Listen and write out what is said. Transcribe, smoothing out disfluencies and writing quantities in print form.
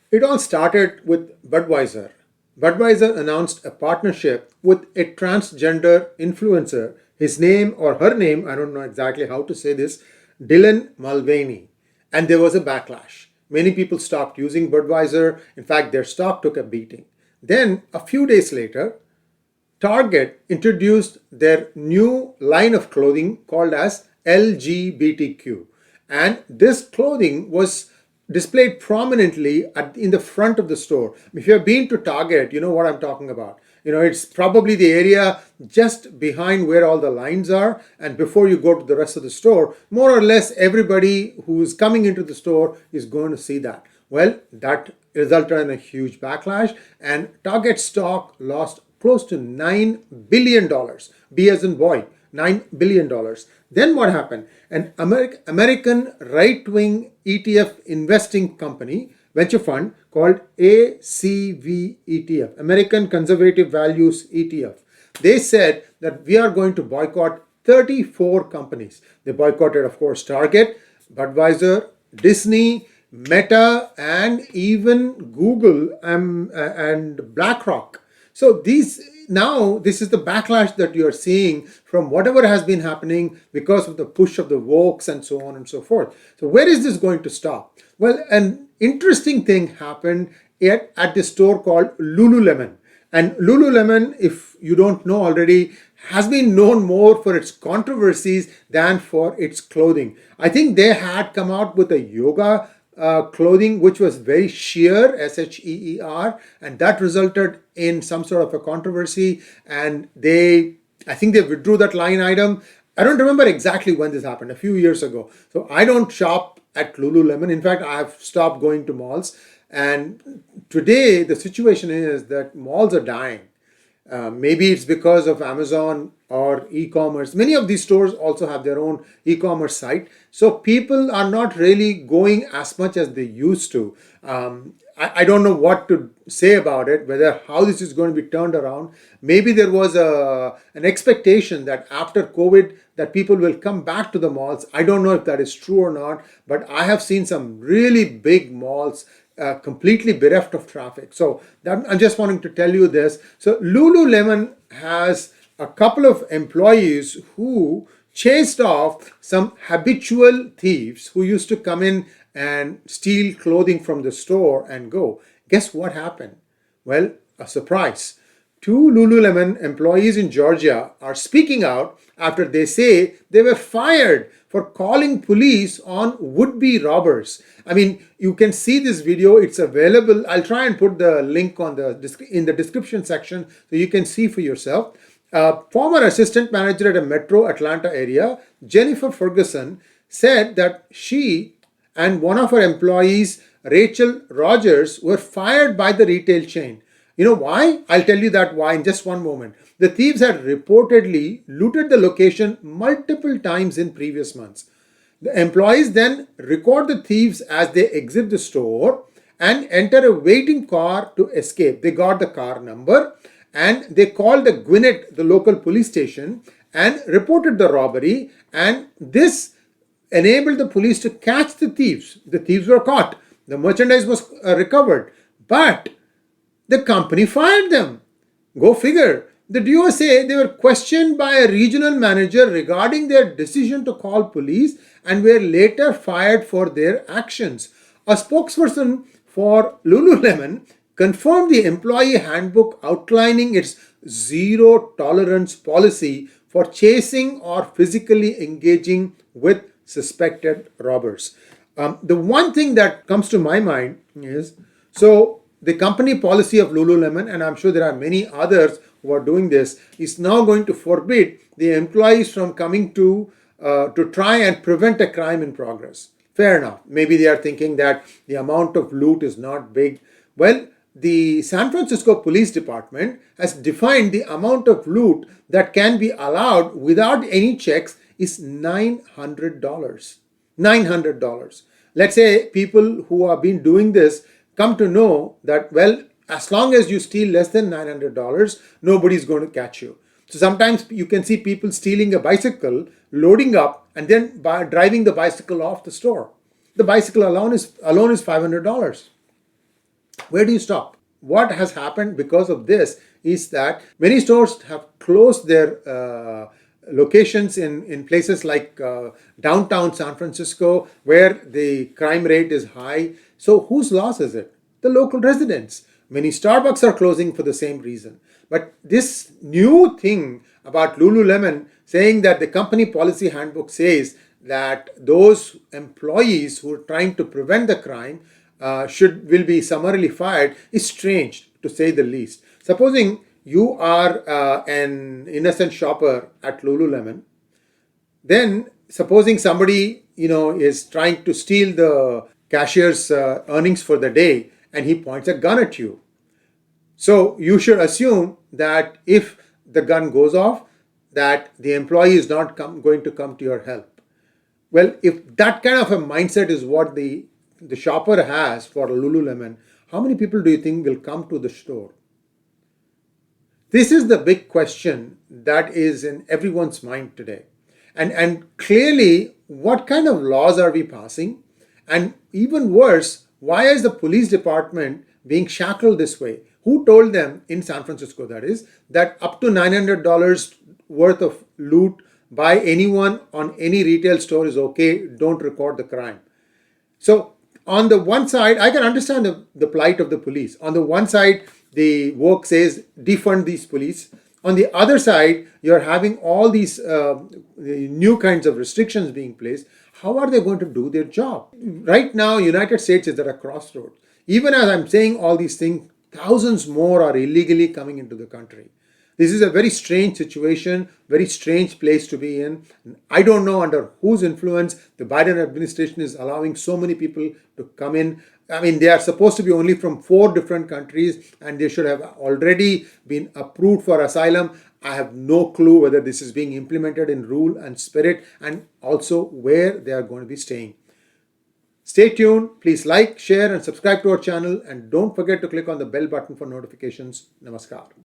It all started with Budweiser. Budweiser announced a partnership with a transgender influencer. His name or her name, I don't know exactly how to say this, Dylan Mulvaney. And there was a backlash. Many people stopped using Budweiser. In fact, their stock took a beating. Then, a few days later, Target introduced their new line of clothing called as LGBTQ. And this clothing was displayed prominently in the front of the store. If you have been to Target, you know what I'm talking about. It's probably the area just behind where all the lines are, and before you go to the rest of the store, more or less everybody who is coming into the store is going to see that. Well, that resulted in a huge backlash, and Target stock lost close to $9 billion. B as in boy, $9 billion. Then what happened? An American right-wing ETF investing company, venture fund called ACV ETF, American Conservative Values ETF. They said that we are going to boycott 34 companies. They boycotted, of course, Target, Budweiser, Disney, Meta, and even Google and BlackRock. So this is the backlash that you are seeing from whatever has been happening because of the push of the wokes and so on and so forth. So where is this going to stop? Well, an interesting thing happened at the store called Lululemon. And Lululemon, if you don't know already, has been known more for its controversies than for its clothing. I think they had come out with a yoga clothing which was very sheer, SHEER, and that resulted in some sort of a controversy, and I think they withdrew that line item. I don't remember exactly when this happened, a few years ago. So I don't shop at Lululemon. In fact, I have stopped going to malls, and today the situation is that malls are dying. Maybe it's because of Amazon or e-commerce. Many of these stores also have their own e-commerce site. So people are not really going as much as they used to. I don't know what to say about it, how this is going to be turned around. Maybe there was an expectation that after COVID that people will come back to the malls. I don't know if that is true or not, but I have seen some really big malls completely bereft of traffic. So I'm just wanting to tell you this. So Lululemon has a couple of employees who chased off some habitual thieves who used to come in and steal clothing from the store and go. Guess what happened? Well, a surprise. Two Lululemon employees in Georgia are speaking out after they say they were fired for calling police on would-be robbers. I mean, you can see this video. It's available. I'll try and put the link in the description section so you can see for yourself. Former assistant manager at a metro Atlanta area, Jennifer Ferguson, said that she and one of her employees, Rachel Rogers, were fired by the retail chain. You know why? I'll tell you that why in just one moment. The thieves had reportedly looted the location multiple times in previous months. The employees then record the thieves as they exit the store and enter a waiting car to escape. They got the car number and they called the Gwinnett, the local police station, and reported the robbery, and this enabled the police to catch the thieves. The thieves were caught. The merchandise was recovered, but the company fired them. Go figure. The duo say they were questioned by a regional manager regarding their decision to call police and were later fired for their actions. A spokesperson for Lululemon confirmed the employee handbook outlining its zero tolerance policy for chasing or physically engaging with suspected robbers. The one thing that comes to my mind is, so the company policy of Lululemon, and I'm sure there are many others who are doing this, is now going to forbid the employees from coming to try and prevent a crime in progress. Fair enough. Maybe they are thinking that the amount of loot is not big. Well, the San Francisco Police Department has defined the amount of loot that can be allowed without any checks is $900. $900. Let's say people who have been doing this come to know that, well, as long as you steal less than $900, nobody's going to catch you. So sometimes you can see people stealing a bicycle, loading up, and then driving the bicycle off the store. The bicycle alone is $500. Where do you stop? What has happened because of this is that many stores have closed their locations in places like downtown San Francisco, where the crime rate is high. So whose loss is it? The local residents. Many Starbucks are closing for the same reason. But this new thing about Lululemon saying that the company policy handbook says that those employees who are trying to prevent the crime will be summarily fired is strange, to say the least. Supposing you are an innocent shopper at Lululemon, then supposing somebody is trying to steal the cashier's earnings for the day, and he points a gun at you. So you should assume that if the gun goes off, that the employee is not going to come to your help. Well, if that kind of a mindset is what the shopper has for Lululemon, how many people do you think will come to the store? This is the big question that is in everyone's mind today. And clearly, what kind of laws are we passing? And even worse, why is the police department being shackled this way? Who told them in San Francisco, that is, that up to $900 worth of loot by anyone on any retail store is okay, don't record the crime? So on the one side, I can understand the plight of the police. On the one side, the work says defund these police. On the other side, you're having all these new kinds of restrictions being placed. How are they going to do their job? Right now, United States is at a crossroads. Even as I'm saying all these things, thousands more are illegally coming into the country. This is a very strange situation, very strange place to be in. I don't know under whose influence the Biden administration is allowing so many people to come in. I mean, they are supposed to be only from 4 different countries, and they should have already been approved for asylum. I have no clue whether this is being implemented in rule and spirit, and also where they are going to be staying. Stay tuned. Please like, share, and subscribe to our channel. And don't forget to click on the bell button for notifications. Namaskar.